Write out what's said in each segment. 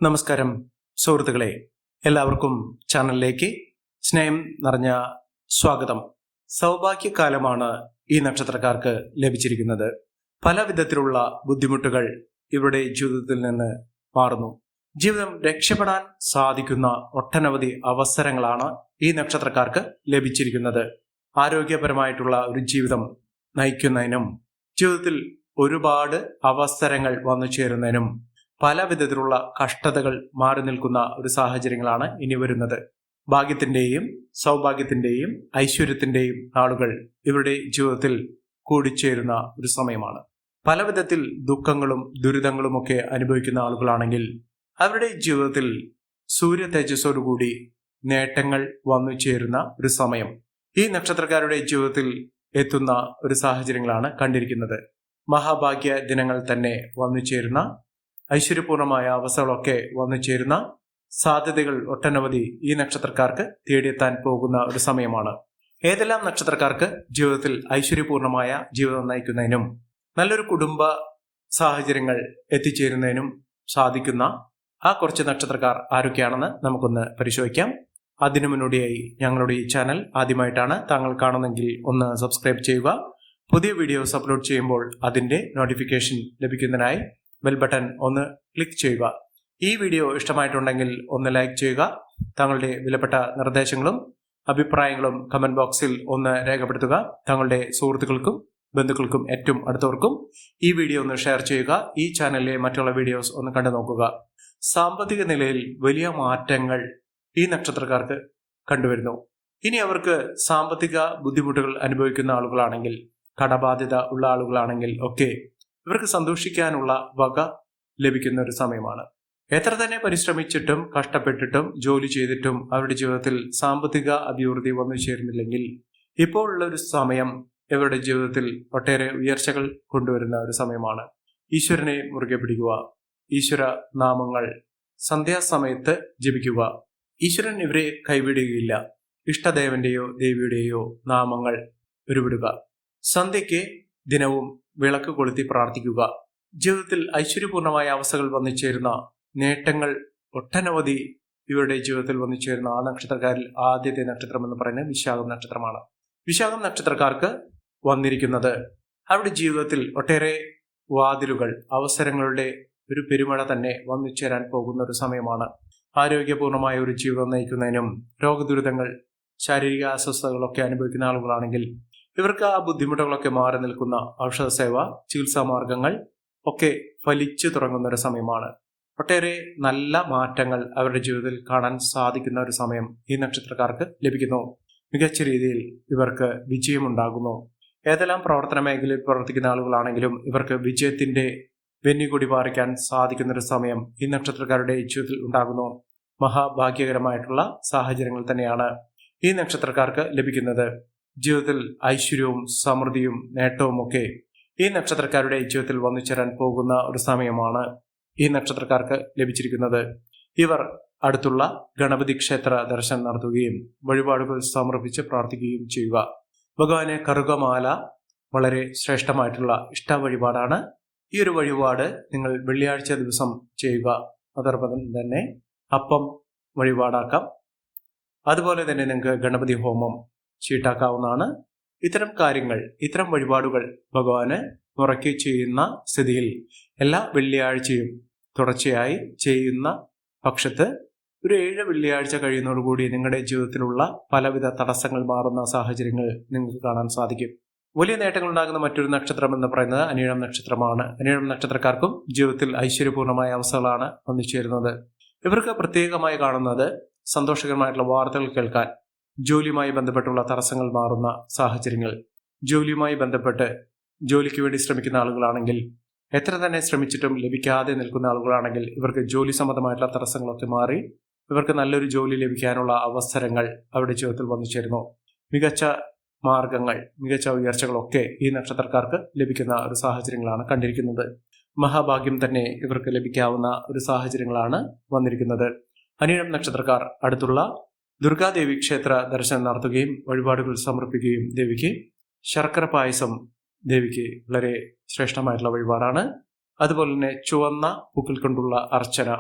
നമസ്കാരം സുഹൃത്തുക്കളെ, എല്ലാവർക്കും ചാനലിലേക്ക് സ്നേഹം നിറഞ്ഞ സ്വാഗതം. സൗഭാഗ്യകാലമാണ് ഈ നക്ഷത്രക്കാർക്ക് ലഭിച്ചിരിക്കുന്നത്. പല വിധത്തിലുള്ള ബുദ്ധിമുട്ടുകൾ ഇവരുടെ ജീവിതത്തിൽ നിന്ന് മാറുന്നു. ജീവിതം രക്ഷപ്പെടാൻ സാധിക്കുന്ന ഒട്ടനവധി അവസരങ്ങളാണ് ഈ നക്ഷത്രക്കാർക്ക് ലഭിച്ചിരിക്കുന്നത്. ആരോഗ്യപരമായിട്ടുള്ള ഒരു ജീവിതം നയിക്കുന്നതിനും ജീവിതത്തിൽ ഒരുപാട് അവസരങ്ങൾ വന്നു ചേരുന്നതിനും പല വിധത്തിലുള്ള കഷ്ടതകൾ മാറി നിൽക്കുന്ന ഒരു സാഹചര്യങ്ങളാണ് ഇനി വരുന്നത്. ഭാഗ്യത്തിന്റെയും സൗഭാഗ്യത്തിന്റെയും ഐശ്വര്യത്തിന്റെയും നാളുകൾ ഇവരുടെ ജീവിതത്തിൽ കൂടിച്ചേരുന്ന ഒരു സമയമാണ്. പല വിധത്തിൽ ദുഃഖങ്ങളും ദുരിതങ്ങളുമൊക്കെ അനുഭവിക്കുന്ന ആളുകളാണെങ്കിൽ അവരുടെ ജീവിതത്തിൽ സൂര്യ തേജസ്സോടുകൂടി നേട്ടങ്ങൾ വന്നു ചേരുന്ന ഒരു സമയം ഈ നക്ഷത്രക്കാരുടെ ജീവിതത്തിൽ എത്തുന്ന ഒരു സാഹചര്യങ്ങളാണ് കണ്ടിരിക്കുന്നത്. മഹാഭാഗ്യ ദിനങ്ങൾ തന്നെ വന്നു ചേരുന്ന ഐശ്വര്യപൂർണമായ അവസ്ഥകളൊക്കെ വന്നു ചേരുന്ന സാധ്യതകൾ ഒട്ടനവധി ഈ നക്ഷത്രക്കാർക്ക് തേടിയെത്താൻ പോകുന്ന ഒരു സമയമാണ്. ഏതെല്ലാം നക്ഷത്രക്കാർക്ക് ജീവിതത്തിൽ ഐശ്വര്യപൂർണമായ ജീവിതം നയിക്കുന്നതിനും നല്ലൊരു കുടുംബ സാഹചര്യങ്ങൾ എത്തിച്ചേരുന്നതിനും സാധിക്കുന്ന ആ കുറച്ച് നക്ഷത്രക്കാർ ആരൊക്കെയാണെന്ന് നമുക്കൊന്ന് പരിശോധിക്കാം. അതിനു മുന്നോടിയായി ഞങ്ങളുടെ ഈ ചാനൽ ആദ്യമായിട്ടാണ് താങ്കൾ കാണുന്നെങ്കിൽ ഒന്ന് സബ്സ്ക്രൈബ് ചെയ്യുക. പുതിയ വീഡിയോസ് അപ്ലോഡ് ചെയ്യുമ്പോൾ അതിന്റെ നോട്ടിഫിക്കേഷൻ ലഭിക്കുന്നതിനായി ബെൽ ബട്ടൺ ഒന്ന് ക്ലിക്ക് ചെയ്യുക. ഈ വീഡിയോ ഇഷ്ടമായിട്ടുണ്ടെങ്കിൽ ഒന്ന് ലൈക്ക് ചെയ്യുക. താങ്കളുടെ വിലപ്പെട്ട നിർദ്ദേശങ്ങളും അഭിപ്രായങ്ങളും കമന്റ് ബോക്സിൽ ഒന്ന് രേഖപ്പെടുത്തുക. താങ്കളുടെ സുഹൃത്തുക്കൾക്കും ബന്ധുക്കൾക്കും ഏറ്റവും അടുത്തവർക്കും ഈ വീഡിയോ ഒന്ന് ഷെയർ ചെയ്യുക. ഈ ചാനലിലെ മറ്റുള്ള വീഡിയോസ് ഒന്ന് കണ്ടു നോക്കുക. സാമ്പത്തിക നിലയിൽ വലിയ മാറ്റങ്ങൾ ഈ നക്ഷത്രക്കാർക്ക് കണ്ടുവരുന്നു. ഇനി അവർക്ക് സാമ്പത്തിക ബുദ്ധിമുട്ടുകൾ അനുഭവിക്കുന്ന ആളുകളാണെങ്കിൽ, കടബാധ്യത ഉള്ള ആളുകളാണെങ്കിൽ ഒക്കെ ഇവർക്ക് സന്തോഷിക്കാനുള്ള വക ലഭിക്കുന്ന ഒരു സമയമാണ്. എത്ര തന്നെ പരിശ്രമിച്ചിട്ടും കഷ്ടപ്പെട്ടിട്ടും ജോലി ചെയ്തിട്ടും അവരുടെ ജീവിതത്തിൽ സാമ്പത്തിക അഭിവൃദ്ധി വന്നു ചേരുന്നില്ലെങ്കിൽ ഇപ്പോൾ ഉള്ള ഒരു സമയം ഇവരുടെ ജീവിതത്തിൽ ഒട്ടേറെ ഉയർച്ചകൾ കൊണ്ടുവരുന്ന ഒരു സമയമാണ്. ഈശ്വരനെ മുറുകെ പിടിക്കുക. ഈശ്വര നാമങ്ങൾ സന്ധ്യാസമയത്ത് ജപിക്കുക. ഈശ്വരൻ ഇവരെ കൈവിടുകയില്ല. ഇഷ്ടദേവന്റെയോ ദേവിയുടെയോ നാമങ്ങൾ ഉരുവിടുക. സന്ധ്യയ്ക്ക് ദിനവും വിളക്ക് കൊളുത്തി പ്രാർത്ഥിക്കുക. ജീവിതത്തിൽ ഐശ്വര്യപൂർണമായ അവസ്ഥകൾ വന്നു ചേരുന്ന നേട്ടങ്ങൾ ഒട്ടനവധി ഇവരുടെ ജീവിതത്തിൽ വന്നു ചേരുന്ന ആ നക്ഷത്രക്കാരിൽ ആദ്യത്തെ നക്ഷത്രം എന്ന് പറയുന്നത് വിശാഖം നക്ഷത്രമാണ്. വിശാഖം നക്ഷത്രക്കാർക്ക് വന്നിരിക്കുന്നത് അവരുടെ ജീവിതത്തിൽ ഒട്ടേറെ വാതിലുകൾ, അവസരങ്ങളുടെ ഒരു പെരുമഴ തന്നെ വന്നു ചേരാൻ പോകുന്ന ഒരു സമയമാണ്. ആരോഗ്യപൂർണമായ ഒരു ജീവിതം നയിക്കുന്നതിനും രോഗദുരിതങ്ങൾ, ശാരീരിക അസ്വസ്ഥതകളൊക്കെ അനുഭവിക്കുന്ന ആളുകളാണെങ്കിൽ ഇവർക്ക് ആ ബുദ്ധിമുട്ടുകളൊക്കെ മാറി നിൽക്കുന്ന ഔഷധ സേവ, ചികിത്സാ മാർഗങ്ങൾ ഒക്കെ ഫലിച്ചു തുടങ്ങുന്ന ഒരു സമയമാണ്. ഒട്ടേറെ നല്ല മാറ്റങ്ങൾ അവരുടെ ജീവിതത്തിൽ കാണാൻ സാധിക്കുന്ന ഒരു സമയം ഈ നക്ഷത്രക്കാർക്ക് ലഭിക്കുന്നു. മികച്ച രീതിയിൽ ഇവർക്ക് വിജയമുണ്ടാകുന്നു. ഏതെല്ലാം പ്രവർത്തന മേഖലയിൽ പ്രവർത്തിക്കുന്ന ആളുകളാണെങ്കിലും ഇവർക്ക് വിജയത്തിന്റെ വെന്നിക്കൊടി പാറിക്കാൻ സാധിക്കുന്ന ഒരു സമയം ഈ നക്ഷത്രക്കാരുടെ ജീവിതത്തിൽ ഉണ്ടാകുന്നു. മഹാഭാഗ്യകരമായിട്ടുള്ള സാഹചര്യങ്ങൾ തന്നെയാണ് ഈ നക്ഷത്രക്കാർക്ക് ലഭിക്കുന്നത്. ജീവിതത്തിൽ ഐശ്വര്യവും സമൃദ്ധിയും നേട്ടവും ഒക്കെ ഈ നക്ഷത്രക്കാരുടെ ജീവിതത്തിൽ വന്നു ചേരാൻ പോകുന്ന ഒരു സമയമാണ് ഈ നക്ഷത്രക്കാർക്ക് ലഭിച്ചിരിക്കുന്നത്. ഇവർ അടുത്തുള്ള ഗണപതി ക്ഷേത്ര ദർശനം നടത്തുകയും വഴിപാടുകൾ സമർപ്പിച്ച് പ്രാർത്ഥിക്കുകയും ചെയ്യുക. ഭഗവാനെ കറുകമാല വളരെ ശ്രേഷ്ഠമായിട്ടുള്ള ഇഷ്ട വഴിപാടാണ്. ഈ ഒരു വഴിപാട് നിങ്ങൾ വെള്ളിയാഴ്ച ദിവസം ചെയ്യുക. അതോടൊപ്പം തന്നെ അപ്പം വഴിപാടാക്കാം. അതുപോലെ തന്നെ നിങ്ങൾക്ക് ഗണപതി ഹോമം ചീട്ടാക്കാവുന്നതാണ്. ഇത്തരം കാര്യങ്ങൾ, ഇത്തരം വഴിപാടുകൾ ഭഗവാന് മുറയ്ക്ക് ചെയ്യുന്ന സ്ഥിതിയിൽ എല്ലാ വെള്ളിയാഴ്ചയും തുടർച്ചയായി ചെയ്യുന്ന പക്ഷത്ത് ഒരു 7 വെള്ളിയാഴ്ച കഴിയുന്നതോടുകൂടി നിങ്ങളുടെ ജീവിതത്തിലുള്ള പലവിധ തടസ്സങ്ങൾ മാറുന്ന സാഹചര്യങ്ങൾ നിങ്ങൾക്ക് കാണാൻ സാധിക്കും. വലിയ നേട്ടങ്ങൾ ഉണ്ടാകുന്ന മറ്റൊരു നക്ഷത്രം എന്ന് പറയുന്നത് അനിഴം നക്ഷത്രമാണ്. അനിഴം നക്ഷത്രക്കാർക്കും ജീവിതത്തിൽ ഐശ്വര്യപൂർണമായ അവസ്ഥകളാണ് വന്നു ചേരുന്നത്. ഇവർക്ക് പ്രത്യേകമായി കാണുന്നത് സന്തോഷകരമായിട്ടുള്ള വാർത്തകൾ കേൾക്കാൻ, ജോലിയുമായി ബന്ധപ്പെട്ടുള്ള തടസ്സങ്ങൾ മാറുന്ന സാഹചര്യങ്ങൾ, ജോലിയുമായി ബന്ധപ്പെട്ട് ജോലിക്ക് വേണ്ടി ശ്രമിക്കുന്ന ആളുകളാണെങ്കിൽ, എത്ര തന്നെ ശ്രമിച്ചിട്ടും ലഭിക്കാതെ നിൽക്കുന്ന ആളുകളാണെങ്കിൽ ഇവർക്ക് ജോലി സംബന്ധമായിട്ടുള്ള തടസ്സങ്ങളൊക്കെ മാറി ഇവർക്ക് നല്ലൊരു ജോലി ലഭിക്കാനുള്ള അവസരങ്ങൾ അവരുടെ ജീവിതത്തിൽ വന്നു ചേരുന്നു. മികച്ച മാർഗങ്ങൾ, മികച്ച ഉയർച്ചകളൊക്കെ ഈ നക്ഷത്രക്കാർക്ക് ലഭിക്കുന്ന ഒരു സാഹചര്യങ്ങളാണ് കണ്ടിരിക്കുന്നത്. മഹാഭാഗ്യം തന്നെ ഇവർക്ക് ലഭിക്കാവുന്ന ഒരു സാഹചര്യങ്ങളാണ് വന്നിരിക്കുന്നത്. അനിഴം നക്ഷത്രക്കാർ അടുത്തുള്ള ദുർഗാദേവി ക്ഷേത്ര ദർശനം നടത്തുകയും വഴിപാടുകൾ സമർപ്പിക്കുകയും ദേവിക്ക് ശർക്കര പായസം ദേവിക്ക് വളരെ ശ്രേഷ്ഠമായിട്ടുള്ള വഴിപാടാണ്. അതുപോലെ തന്നെ ചുവന്ന പൂക്കൾ കൊണ്ടുള്ള അർച്ചന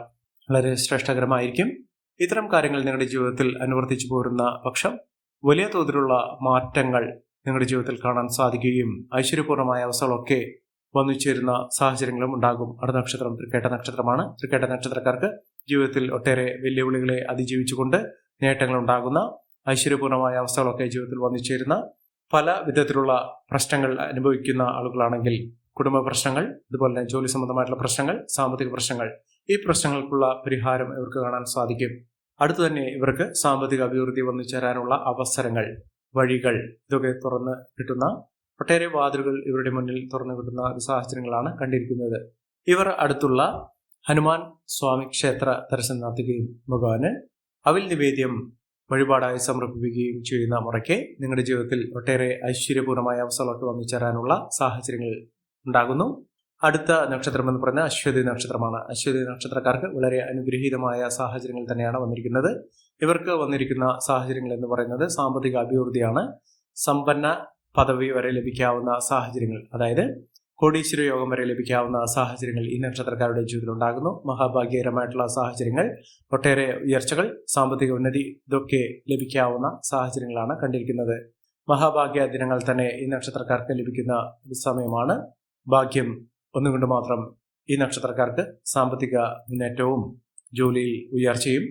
വളരെ ശ്രേഷ്ഠകരമായിരിക്കും. ഇത്തരം കാര്യങ്ങൾ നിങ്ങളുടെ ജീവിതത്തിൽ അനുവർത്തിച്ചു പോരുന്ന പക്ഷം വലിയ തോതിലുള്ള മാറ്റങ്ങൾ നിങ്ങളുടെ ജീവിതത്തിൽ കാണാൻ സാധിക്കുകയും ഐശ്വര്യപൂർണമായ അവസ്ഥകളൊക്കെ വന്നു ചേരുന്ന സാഹചര്യങ്ങളും ഉണ്ടാകും. അടുത്ത നക്ഷത്രം തൃക്കേട്ട നക്ഷത്രമാണ്. തൃക്കേട്ട നക്ഷത്രക്കാർക്ക് ജീവിതത്തിൽ ഒട്ടേറെ വെല്ലുവിളികളെ അതിജീവിച്ചുകൊണ്ട് നേട്ടങ്ങൾ ഉണ്ടാകുന്ന ഐശ്വര്യപൂർണമായ അവസ്ഥകളൊക്കെ ജീവിതത്തിൽ വന്നു ചേരുന്ന പല വിധത്തിലുള്ള പ്രശ്നങ്ങൾ അനുഭവിക്കുന്ന ആളുകളാണെങ്കിൽ കുടുംബ പ്രശ്നങ്ങൾ, അതുപോലെ തന്നെ ജോലി സംബന്ധമായിട്ടുള്ള പ്രശ്നങ്ങൾ, സാമ്പത്തിക പ്രശ്നങ്ങൾ, ഈ പ്രശ്നങ്ങൾക്കുള്ള പരിഹാരം ഇവർക്ക് കാണാൻ സാധിക്കും. അടുത്തു തന്നെ ഇവർക്ക് സാമ്പത്തിക അഭിവൃദ്ധി വന്നു ചേരാനുള്ള അവസരങ്ങൾ, വഴികൾ ഇതൊക്കെ തുറന്ന് കിട്ടുന്ന ഒട്ടേറെ വാതിലുകൾ ഇവരുടെ മുന്നിൽ തുറന്നു കിട്ടുന്ന ഒരു സാഹചര്യങ്ങളാണ് കണ്ടിരിക്കുന്നത്. ഇവർ അടുത്തുള്ള ഹനുമാൻ സ്വാമി ക്ഷേത്ര ദർശനം നടത്തുകയും ഭഗവാന് അവിൽ നിവേദ്യം വഴിപാടായി സമർപ്പിക്കുകയും ചെയ്യുന്ന മുറയ്ക്ക് നിങ്ങളുടെ ജീവിതത്തിൽ ഒട്ടേറെ ഐശ്വര്യപൂർണമായ അവസ്ഥകളൊക്കെ വന്നു ചേരാനുള്ള സാഹചര്യങ്ങൾ ഉണ്ടാകുന്നു. അടുത്ത നക്ഷത്രം എന്ന് പറയുന്നത് അശ്വതി നക്ഷത്രമാണ്. അശ്വതി നക്ഷത്രക്കാർക്ക് വളരെ അനുഗ്രഹീതമായ സാഹചര്യങ്ങൾ തന്നെയാണ് വന്നിരിക്കുന്നത്. ഇവർക്ക് വന്നിരിക്കുന്ന സാഹചര്യങ്ങൾ എന്ന് പറയുന്നത് സാമ്പത്തിക അഭിവൃദ്ധിയാണ്. സമ്പന്ന പദവി വരെ ലഭിക്കാവുന്ന സാഹചര്യങ്ങൾ, അതായത് കോടീശ്വര യോഗം വരെ ലഭിക്കാവുന്ന സാഹചര്യങ്ങൾ ഈ നക്ഷത്രക്കാരുടെ ജീവിതത്തിൽ ഉണ്ടാകുന്നു. മഹാഭാഗ്യകരമായിട്ടുള്ള സാഹചര്യങ്ങൾ, ഒട്ടേറെ ഉയർച്ചകൾ, സാമ്പത്തിക ഉന്നതി ഇതൊക്കെ ലഭിക്കാവുന്ന സാഹചര്യങ്ങളാണ് കണ്ടിരിക്കുന്നത്. മഹാഭാഗ്യ ദിനങ്ങൾ തന്നെ ഈ നക്ഷത്രക്കാർക്ക് ലഭിക്കുന്ന സമയമാണ്. ഭാഗ്യം ഒന്നുകൊണ്ട് മാത്രം ഈ നക്ഷത്രക്കാർക്ക് സാമ്പത്തിക മുന്നേറ്റവും ജോലിയിൽ ഉയർച്ചയും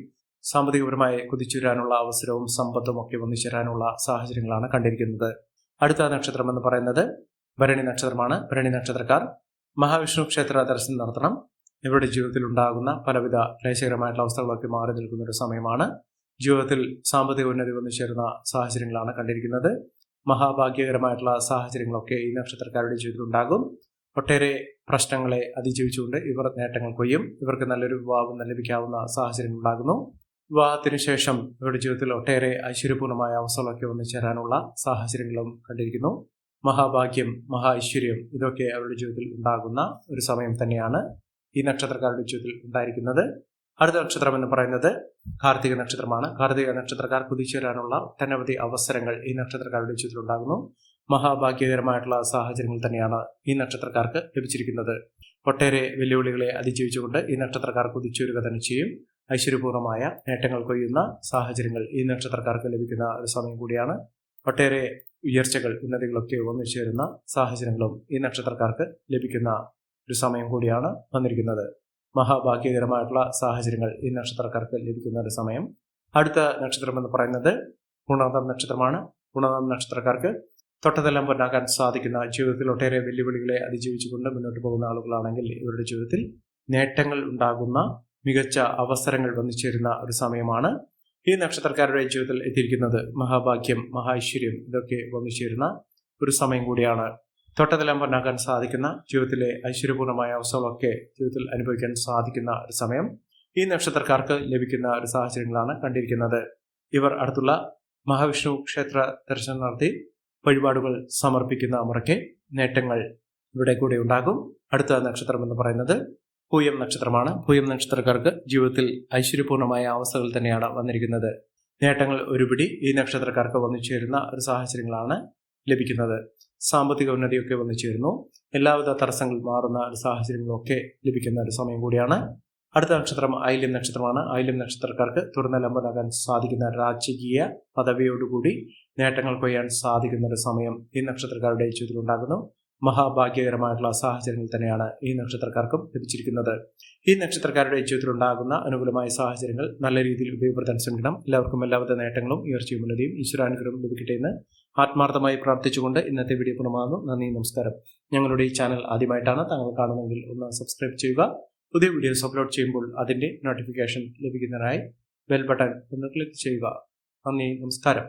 സാമ്പത്തികപരമായി കുതിച്ചുവരാനുള്ള അവസരവും സമ്പത്തും ഒക്കെ വന്നു ചേരാനുള്ള സാഹചര്യങ്ങളാണ് കണ്ടിരിക്കുന്നത്. അടുത്ത നക്ഷത്രം എന്ന് പറയുന്നത് ഭരണി നക്ഷത്രമാണ്. ഭരണി നക്ഷത്രക്കാർ മഹാവിഷ്ണു ക്ഷേത്ര ദർശനം നടത്തണം. ഇവരുടെ ജീവിതത്തിൽ ഉണ്ടാകുന്ന പലവിധ ക്ലേശകരമായിട്ടുള്ള അവസ്ഥകളൊക്കെ മാറി നിൽക്കുന്ന ഒരു സമയമാണ്. ജീവിതത്തിൽ സാമ്പത്തിക ഉന്നതി വന്നു ചേരുന്ന സാഹചര്യങ്ങളാണ് കണ്ടിരിക്കുന്നത്. മഹാഭാഗ്യകരമായിട്ടുള്ള സാഹചര്യങ്ങളൊക്കെ ഈ നക്ഷത്രക്കാരുടെ ജീവിതത്തിൽ ഉണ്ടാകും. ഒട്ടേറെ പ്രശ്നങ്ങളെ അതിജീവിച്ചുകൊണ്ട് ഇവർ നേട്ടങ്ങൾ കൊയ്യും. ഇവർക്ക് നല്ലൊരു വിവാഹം ലഭിക്കാവുന്ന സാഹചര്യങ്ങൾ ഉണ്ടാകുന്നു. വിവാഹത്തിന് ശേഷം ഇവരുടെ ജീവിതത്തിൽ ഒട്ടേറെ ഐശ്വര്യപൂർണമായ അവസ്ഥകളൊക്കെ വന്നു ചേരാനുള്ള സാഹചര്യങ്ങളും കണ്ടിരിക്കുന്നു. മഹാഭാഗ്യം, മഹാ ഐശ്വര്യം ഇതൊക്കെ അവരുടെ ജീവിതത്തിൽ ഉണ്ടാകുന്ന ഒരു സമയം തന്നെയാണ് ഈ നക്ഷത്രക്കാരുടെ ജീവിതത്തിൽ ഉണ്ടായിരിക്കുന്നത്. അടുത്ത നക്ഷത്രം എന്ന് പറയുന്നത് കാർത്തിക നക്ഷത്രമാണ്. കാർത്തിക നക്ഷത്രക്കാർ കുതിച്ചുവരാനുള്ള ഒട്ടനവധി അവസരങ്ങൾ ഈ നക്ഷത്രക്കാരുടെ ജീവിതത്തിൽ ഉണ്ടാകുന്നു. മഹാഭാഗ്യകരമായിട്ടുള്ള സാഹചര്യങ്ങൾ തന്നെയാണ് ഈ നക്ഷത്രക്കാർക്ക് ലഭിച്ചിരിക്കുന്നത്. ഒട്ടേറെ വെല്ലുവിളികളെ അതിജീവിച്ചുകൊണ്ട് ഈ നക്ഷത്രക്കാർ കുതിച്ചുവരിക തന്നെ ചെയ്യും. ഐശ്വര്യപൂർണമായ നേട്ടങ്ങൾ കൊയ്യുന്ന സാഹചര്യങ്ങൾ ഈ നക്ഷത്രക്കാർക്ക് ലഭിക്കുന്ന ഒരു സമയം കൂടിയാണ്. ഒട്ടേറെ ഉയർച്ചകൾ, ഉന്നതികളൊക്കെ വന്നു ചേരുന്ന സാഹചര്യങ്ങളും ഈ നക്ഷത്രക്കാർക്ക് ലഭിക്കുന്ന ഒരു സമയം കൂടിയാണ് വന്നിരിക്കുന്നത്. മഹാഭാഗ്യകരമായിട്ടുള്ള സാഹചര്യങ്ങൾ ഈ നക്ഷത്രക്കാർക്ക് ലഭിക്കുന്ന ഒരു സമയം. അടുത്ത നക്ഷത്രം എന്ന് പറയുന്നത് പൂർണ്ണാതം നക്ഷത്രമാണ്. പൂർണ്ണാതം നക്ഷത്രക്കാർക്ക് തൊട്ടതെല്ലാം പൊന്നാക്കാൻ സാധിക്കുന്ന, ജീവിതത്തിൽ ഒട്ടേറെ വെല്ലുവിളികളെ അതിജീവിച്ചുകൊണ്ട് മുന്നോട്ട് പോകുന്ന ആളുകളാണെങ്കിൽ ഇവരുടെ ജീവിതത്തിൽ നേട്ടങ്ങൾ ഉണ്ടാകുന്ന മികച്ച അവസരങ്ങൾ വന്നു ചേരുന്ന ഒരു സമയമാണ്. ഈ നക്ഷത്രക്കാരുടെ ജീവിതത്തിൽ എത്തിയിരിക്കുന്നത് മഹാഭാഗ്യം, മഹാഐശ്വര്യം ഇതൊക്കെ വന്നു ചേരുന്ന ഒരു സമയം കൂടിയാണ്. തൊട്ടതെല്ലാം പൊന്നാക്കാൻ സാധിക്കുന്ന, ജീവിതത്തിലെ ഐശ്വര്യപൂർണമായ അവസ്ഥകളൊക്കെ ജീവിതത്തിൽ അനുഭവിക്കാൻ സാധിക്കുന്ന ഒരു സമയം ഈ നക്ഷത്രക്കാർക്ക് ലഭിക്കുന്ന ഒരു സാഹചര്യങ്ങളാണ് കണ്ടിരിക്കുന്നത്. ഇവർ അടുത്തുള്ള മഹാവിഷ്ണു ക്ഷേത്ര ദർശനം നടത്തി വഴിപാടുകൾ സമർപ്പിക്കുന്ന മുറയ്ക്ക് നേട്ടങ്ങൾ ഇവിടെ കൂടെ ഉണ്ടാകും. അടുത്ത നക്ഷത്രം എന്ന് പറയുന്നത് പൂയം നക്ഷത്രമാണ്. പൂയം നക്ഷത്രക്കാർക്ക് ജീവിതത്തിൽ ഐശ്വര്യപൂർണമായ അവസ്ഥകൾ തന്നെയാണ് വന്നിരിക്കുന്നത്. നേട്ടങ്ങൾ ഒരുപിടി ഈ നക്ഷത്രക്കാർക്ക് വന്നു ചേരുന്ന ഒരു സാഹചര്യങ്ങളാണ് ലഭിക്കുന്നത്. സാമ്പത്തിക ഉന്നതിയൊക്കെ വന്നു ചേരുന്നു. എല്ലാവിധ തടസ്സങ്ങൾ മാറുന്ന ഒരു സാഹചര്യങ്ങളൊക്കെ ലഭിക്കുന്ന ഒരു സമയം കൂടിയാണ്. അടുത്ത നക്ഷത്രം ആയില്യം നക്ഷത്രമാണ്. ആയില്യം നക്ഷത്രക്കാർക്ക് തുറന്നലമ്പനാകാൻ സാധിക്കുന്ന രാജകീയ പദവിയോടുകൂടി നേട്ടങ്ങൾ കൊയ്യാൻ സാധിക്കുന്ന ഒരു സമയം ഈ നക്ഷത്രക്കാരുടെ ജീവിതത്തിൽ ഉണ്ടാകുന്നു. മഹാഭാഗ്യകരമായിട്ടുള്ള സാഹചര്യങ്ങൾ തന്നെയാണ് ഈ നക്ഷത്രക്കാർക്കും ലഭിച്ചിരിക്കുന്നത്. ഈ നക്ഷത്രക്കാരുടെ ജീവിതത്തിൽ ഉണ്ടാകുന്ന അനുകൂലമായ സാഹചര്യങ്ങൾ നല്ല രീതിയിൽ ഉപയോഗപ്പെടുത്താൻ ശ്രമിക്കണം. എല്ലാവർക്കും എല്ലാവിധ നേട്ടങ്ങളും ഉയർച്ചയും ഉന്നതിയും ഈശ്വരാനുഗ്രഹം ലഭിക്കട്ടെ എന്ന് ആത്മാർത്ഥമായി പ്രാർത്ഥിച്ചുകൊണ്ട് ഇന്നത്തെ വീഡിയോ പൂർണ്ണമാകുന്നു. നന്ദി, നമസ്കാരം. ഞങ്ങളുടെ ഈ ചാനൽ ആദ്യമായിട്ടാണ് താങ്കൾ കാണുന്നതെങ്കിൽ ഒന്ന് സബ്സ്ക്രൈബ് ചെയ്യുക. പുതിയ വീഡിയോസ് അപ്ലോഡ് ചെയ്യുമ്പോൾ അതിന്റെ നോട്ടിഫിക്കേഷൻ ലഭിക്കുന്നതിനായി ബെൽ ബട്ടൺ ഒന്ന് ക്ലിക്ക് ചെയ്യുക. നന്ദി, നമസ്കാരം.